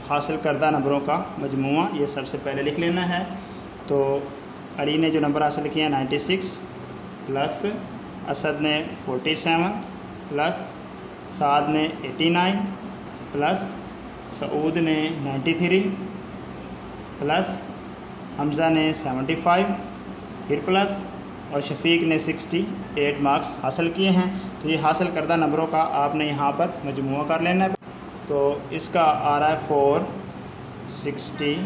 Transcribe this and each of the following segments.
हासिल करदा नंबरों का मजमूआ ये सबसे पहले लिख लेना है। तो अली ने जो नंबर हासिल किया 96 प्लस असद ने 47 प्लस साद ने 89 प्लस सऊद ने 93 प्लस हमज़ा ने 75 फिर प्लस और शफीक ने 68 मार्क्स हासिल किए हैं। तो ये हासिल करदा नंबरों का आपने यहाँ पर मजमूआ कर लेना है। तो इसका आ रहा है 468।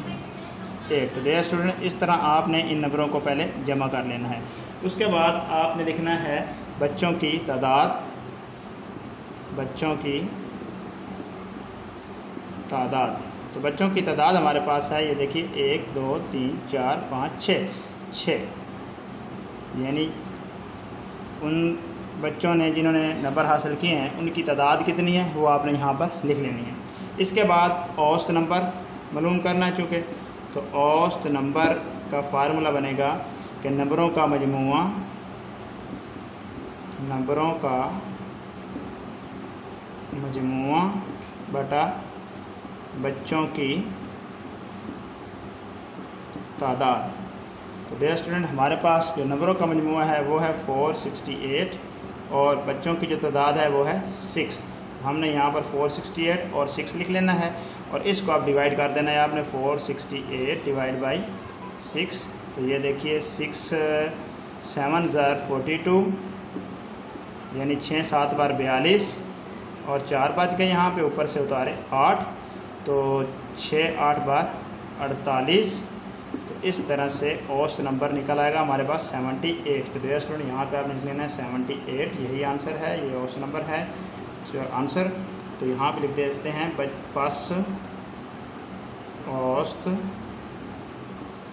तो डियर स्टूडेंट, इस तरह आपने इन नंबरों को पहले जमा कर लेना है। उसके बाद आपने लिखना है बच्चों की तादाद। तो बच्चों की तादाद हमारे पास है, ये देखिए 1 2 3 4 5 6 यानी उन बच्चों ने जिन्होंने नंबर हासिल किए हैं उनकी तादाद कितनी है वो आपने यहाँ पर लिख लेनी है। इसके बाद औसत नंबर मालूम करना है चूँकि, तो औसत नंबर का फार्मूला बनेगा कि नंबरों का मजमूआ बटा बच्चों की तादाद। तो डियर स्टूडेंट, हमारे पास जो नंबरों का मजमूआ है वो है 468 और बच्चों की जो तादाद है वो है 6। तो हमने यहाँ पर 468 और 6 लिख लेना है और इसको आप डिवाइड कर देना है आपने 468 डिवाइड बाई 6। तो ये देखिए 6 7 ज़ार 42 यानी 6 7 बार 42 और 4 बच गए यहाँ पे, ऊपर से उतारे 8, तो 6 8 बार 48। तो इस तरह से औसत नंबर निकल आएगा हमारे पास 78। तो डियर स्टूडेंट, यहाँ पे आपने लिख लेना है 78, यही आंसर है, ये औसत नंबर है आंसर। तो यहाँ पे लिख देते हैं बस औसत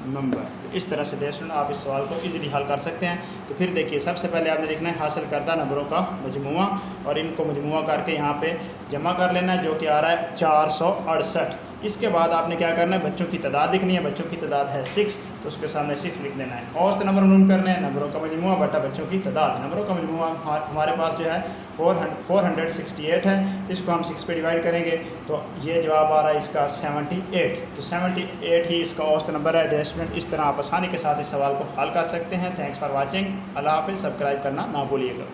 नंबर। तो इस तरह से डियर स्टूडेंट आप इस सवाल को इजीली हल कर सकते हैं। तो फिर देखिए, सबसे पहले आपने लिखना है हासिल करदा नंबरों का मजमूआ और इनको मजमूआ करके यहाँ पे जमा कर लेना है, जो कि आ रहा है 468। इसके बाद आपने क्या करना है, बच्चों की तादाद लिखनी है। बच्चों की तादाद है 6, तो उसके सामने 6 लिख देना है। औसत नंबर मालूम करने हैं, नंबरों का मजमूआ बटा बच्चों की तादाद। नंबरों का मजमूआ हमारे पास जो है 468 है, इसको हम 6 पे डिवाइड करेंगे तो ये जवाब आ रहा है इसका 78। तो 78 ही इसका औसत नंबर है। डियर स्टूडेंट, इस तरह आप आसानी के साथ इस सवाल को हल कर सकते हैं। Thanks for watching. अल्लाह हाफिज़। सब्सक्राइब करना ना भूलिएगा।